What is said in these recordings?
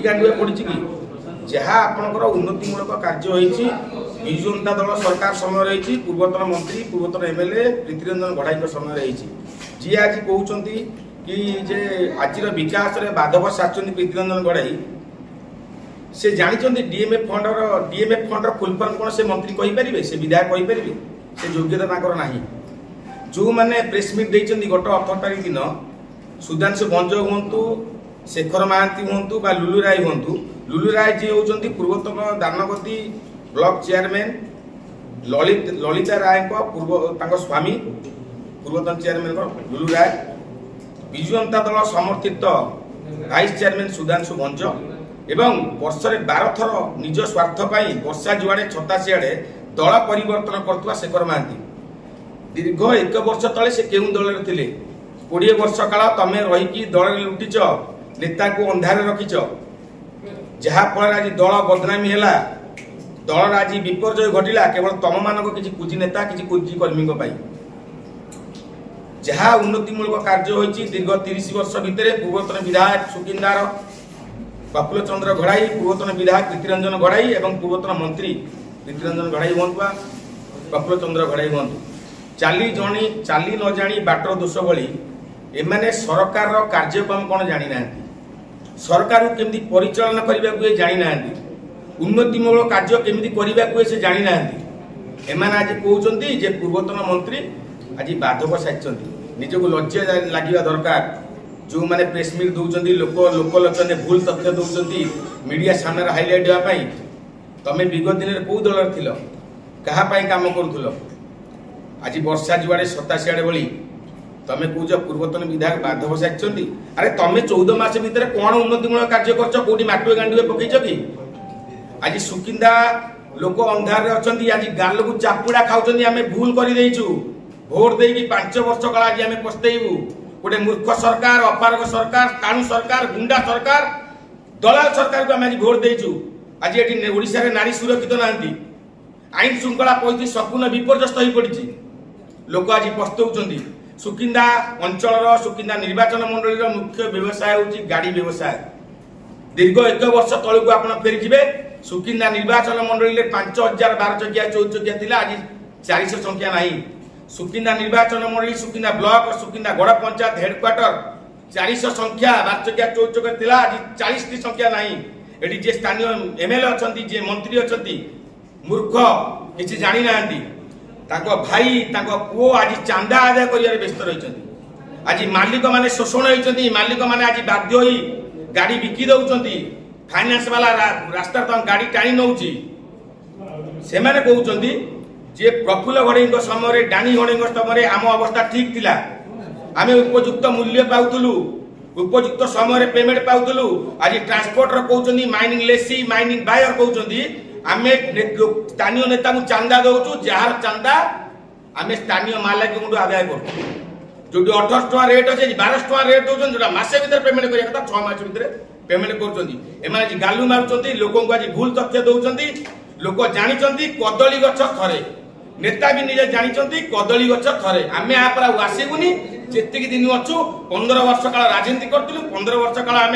गांडुए पड़ी कि जहाँ आपणकर उन्नतिमूलक कार्य होती विजु जनता दल सरकार समय रही पूर्वतन मंत्री पूर्वतन एमएलए प्रीतिरंजन घड़ाई समय रही जी आज कहते कि जे आज विकास में बाधक साजुंट प्रीतिरंजन घड़ाई से जानते डीएमएफ फंडर फुल फर्म कौन से मंत्री कहींपर से विधायक कहींपर से योग्यता ना जो मैंने प्रेसमिट देते गत 18 तारीख दिन सुधांशु भंज हूँ शेखर महांती हूँ बा लुलु राय हूँ लुलु राय जी होती पूर्वतन दानगति ब्लॉक चेयरमैन ललिता राय पूर्व स्वामी पूर्वतन चेयरमैन लुलु राय विजु जनता दल समर्थित वाइस चेयरमैन सुधांशु भंज एवं वर्ष 12 थर निज स्वार्थ वर्षा जुआड़े छता सियाड़े दल परिवर्तन करथुवा शेखर महांती दीर्घ 1 वर्ष तले से केउं दल थे 20 वर्ष काल तमें रहीकि दल लुटिच नेता को अंधारे रखिच जहाँफल आज दल बदनामी है दल आज विपर्य घटला केवल तम मान किसी कुजी नेता किसी कुजी कर्मी जहाँ उन्नतिमूलक कार्य होती दीर्घ 30 वर्ष भितर पूर्वतन विधायक सुकिंदार प्रफुल्ल चंद्र घड़ाई पूर्वतन विधायक प्रीतिरंजन घड़ाई एवं पूर्वतन मंत्री प्रीतिरंजन घड़ाई हूँ प्रफुल्ल चंद्र घड़ाई हूँ चाली न जानी बाटर दोष भली एमाने सरकार कार्यक्रम कौन जानी ना सरकार केमती परिचालन करने को जानी ना उन्नतिमूलक कार्य केमती करने को से जानी ना एमाने आज कहते जे पूर्वतन मंत्री आज बाधक साजिंट निजक लज्जा लगे दरकार जो मैंने प्रेसमिट दौरान लोकलोचन भूल तथ्य दौरान मीडिया सामने हाइलाइट होगापी तमें विगत दिन कौ दल थिल क्या काम करूल आज वर्षा जुआड़े सतासीआड़े बड़ी तमें कौच पूर्वतन विधायक बाधक साजिंट अरे तमें 14 मास भितर कौन उन्नतिमूलक कार्य कर माटुए गांडुए पकईच कि आज सुकिंदा लोक अंधार अच्छा आज गाल को चापुड़ा खाऊँ आम भूल कर भोट दे 5 वर्ष काल आज आम पछतबू गोटे मूर्ख सरकार अपारग सरकार काणु सरकार गुंडा सरकार दलाल सरकार को आम आज भोट देचु आज ये ओडिशा रे नारी सुरक्षित ना आईन श्रृंखला परिस्थिति संपूर्ण विपर्यस्त हो पड़ी लोक आज पछताउछंती सुकिंदा अंचल सुकिंदा निर्वाचन मंडल मुख्य व्यवसाय होची गाड़ी व्यवसाय दीर्घ 1 वर्ष तल को आप फेरी सुकिंदा निर्वाचन मंडल 5000 12 चकिया 14 चकिया थिला आज 400 संख्या नहीं सुकिंदा निर्वाचन मंडली सुकिंदा ब्लॉक सुकिंदा गड़ पंचायत हेडक्वार्टर 400 संख्या 12 चकिया 14 चकिया थिला आज 40 संख्या नहीं एटी जे स्थानीय एमएलए अछंती जे मंत्री अछंती मूर्ख किसी जानी ना भाई पुओ आज चांदा आदाय कर व्यस्त रही आज मालिक माने शोषण होती मालिक माने आज बाध्य होई गाड़ी बिकी दौरान फाइनान्स वाला रास्ता गाड़ी टाणी नौची से कहते जे प्रफुल्ल घड़ई समय डाणी घड़ई समय आम अवस्था ठीक थिला आम उपयुक्त मूल्य पाउलु उपयुक्त समय पेमेंट पाउलु आज ट्रांसपोर्टर कहते माइनिंग लेसी माइनिंग बायर कहते आम स्थानीय नेता को चांदा दौचु जार चांदा आम स्थानीय मालिक आदाय कर जो 28 टका रेट अच्छे 12 टका रेट दौरान जो मसे भर पेमेंट करा कथा 6 मास भर पेमेंट कर गालु मारुंट लोक आज भूल तथ्य दौरान लोक जानते कदली गछ थरे नेता भी निजे जानते कदली गछ थरे आम आप आसबुनि जी दिन अच्छु 15 वर्ष काल राजनीति करूँ 15 वर्ष काल आम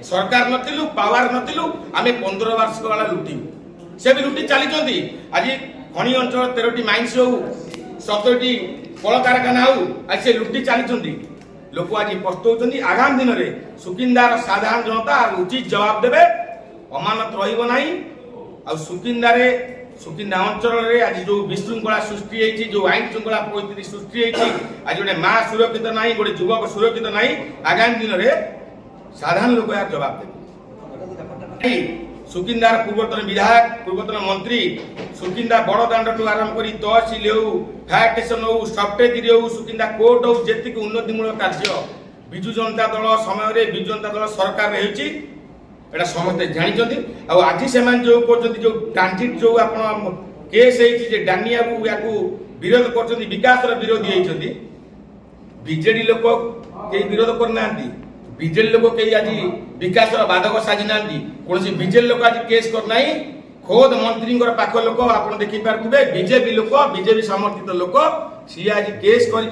सरकार नथिलु पावर नथिलु आम 15 वर्ष काल लुटिबू से भी लुटि चली आज खनि अंचल 13टी माइन्स हो 17टी कल कारखाना हो आज से लुटि चली लोक आज पछताउछंती आगामी दिन में सुकिंदार साधारण जनता उचित जवाब देवे अमानत रही सुकिंदा अंचल आज जो विशृंखला सृष्टि होती जो आईन श्रृंखला परिस्थिति सृष्टि होती आज गोटे माँ सुरक्षित ना गोटे युवक सुरक्षित ना आगामी दिन में साधारण लोक यार जवाब देवे सुकिंदार पूर्वतन विधायक पूर्वतन मंत्री सुकिंदा बड़ दाण्ड आरंभ कर तहसिल हो फायर स्टेशन हो सफ्टेज हो सुकिंदा कोर्ट हो जी उन्नतिमूलक कार्य विजु जनता दल समय विजु जनता दल सरकार होता समस्ते जानते आज से जो कहते जो ट्रांजिट जो आप केस होती डानिया या विरोध कर विकास विरोधी होती बीजेडी लोक कई विरोध करना बीजेडी लोक कई आज विकास बाधक साजी ना कौन बीजेडी लोक आज केस करना खोद मंत्री पाख लोक आप देखिपे बीजेपी लोक बीजेपी समर्थित लोक सी आज केस कर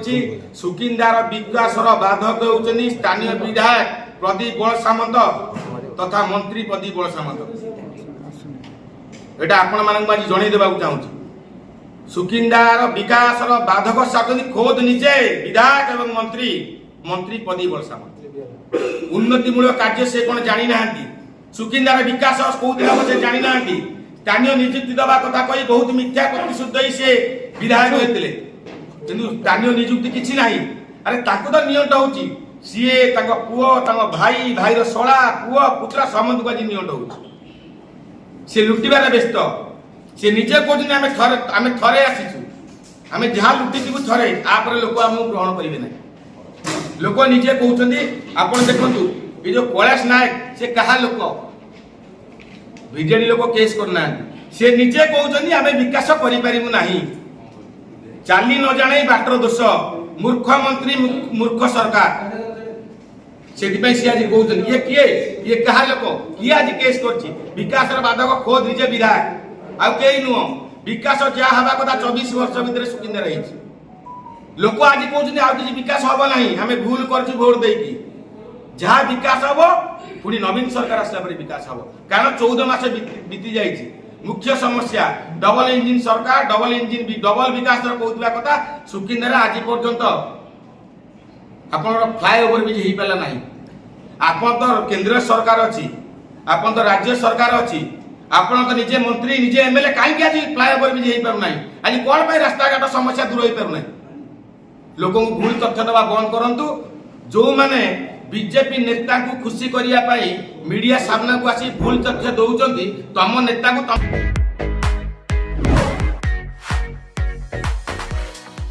सुकिंदार विकास बाधक होती स्थानीय विधायक प्रदीप बल सामंत तथा मंत्री प्रदीप बल सामंत एटा आपण मानक आज जणै देबा चाहूची सुकिंदार विकास बाधक साधन खोद निजे विधायक एवं मंत्री मंत्री प्रदीप बल सामंत उन्नतिमूलक कार्य से कोन जानि नाहंती सुकिंदार विकास कोउथि हम से जानि नाहंती स्थानीय नियुक्ति दबा कथा कहि बहुत मिथ्या प्रतिशुद्ध ही से विधायक होइतिले किंतु स्थानीय नियुक्ति किछि नाही अरे ताको तो नियंट होउची सीए ताको पुओ ताको भाई भाईर सोळा पुओ पुत्र समंत को नियंट होउची से लुटिबार व्यस्त से निजे कहते आम थरे आसीचु आम जहाँ लुटिबू थरे आपर लोक आम ग्रहण करेंगे ना लोक निजे कहते आप देखु ये जो कैलाश नायक से क्या लोक बीजेडी लोक केस करना से निजे कहते आम विकास करूँ ना चाली न जाने बाटर दोष मूर्ख मंत्री मूर्ख सरकार से सी आज कहते ये किए ये क्या लोक किए आज केस कर विकास बाधक खोद निजे विधायक आउ कई नुह विकास जहाँ हवा कथा 24 वर्ष भितर सुकिंदा रही लोक आज कहते आज किसी विकास हम ना आम भूल कर भोट देकी जहाँ विकास हम पुणी नवीन सरकार आसला पर विकास हम कारण 14 मास बीती जाइए मुख्य समस्या डबल इंजिन सरकार डबल इंजिन डबल विकास कहता कथा सुकिंदा आज पर्यंत आप फ्लाईओवर भी हो पारा ना आप तो केंद्र सरकार अच्छी आप तो राज्य सरकार अच्छी आपण तो निजे मंत्री निजे एमएलए कहीं आज फ्लाईओवर भी हो पार ना आज कौन पर रास्ता घाट समस्या दूर हो पार ना लोक भूल तथ्य दबा बंद करूँ जो मैंने बीजेपी नेता को खुशी करने मीडिया सामना को आसी भूल तथ्य दौरान तुम नेता को